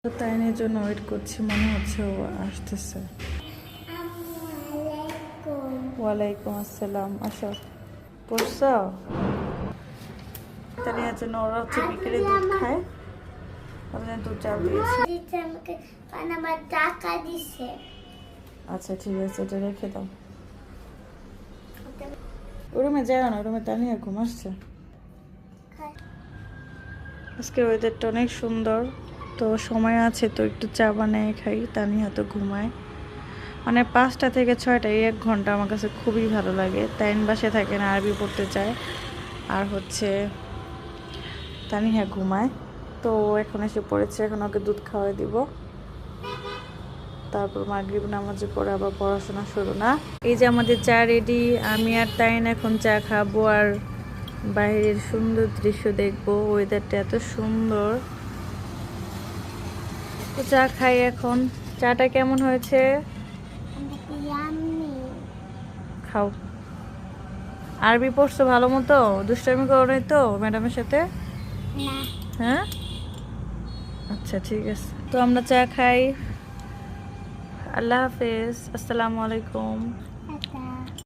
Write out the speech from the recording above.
তো তাইনের জন্য ওয়েট করছি, মনে হচ্ছে ও আসতেছে। ওয়ালাইকুম আসসালাম। আসো, পড়ছো? তানিয়ার জন্য ওরা হচ্ছে বিকেলে দুধ খায়, ওরা দুধ চাল দিয়েছে। আমার টাকা দিছে। আচ্ছা ঠিক আছে, এটা রেখে দাও। রুমে যাও না, রুমে তানিয়া ঘুম আসছে। আজকে ওয়েদারটা অনেক সুন্দর, তো সময় আছে তো একটু চা বানিয়ে খাই। তানিয়া তো ঘুমায়, মানে 5টা থেকে 6টা, এই 1 ঘন্টা আমার কাছে খুবই ভালো লাগে। তাইন বাসে থাকে না, আরবি পড়তে চায়, আর হচ্ছে তানিয়া ঘুমায়। তো এখন এসে পড়েছে, এখন ওকে দুধ খাওয়াই দিব, তারপর মাগরিব নামাজে পড়ে আবার পড়াশোনা শুরু। না, এই যে আমাদের চা রেডি। আমি আর তাইন এখন চা খাবো আর বাইরের সুন্দর দৃশ্য দেখবো। ওয়েদারটা এত সুন্দর, তো চা খাই এখন। চাটা কেমন হয়েছে? খাও। আরবি পড়ছো ভালো মতো? দুষ্টামি করো নাই তো ম্যাডামের সাথে? হ্যাঁ, আচ্ছা ঠিক আছে, তো আমরা চা খাই। আল্লাহ হাফেজ, আসসালামু আলাইকুম।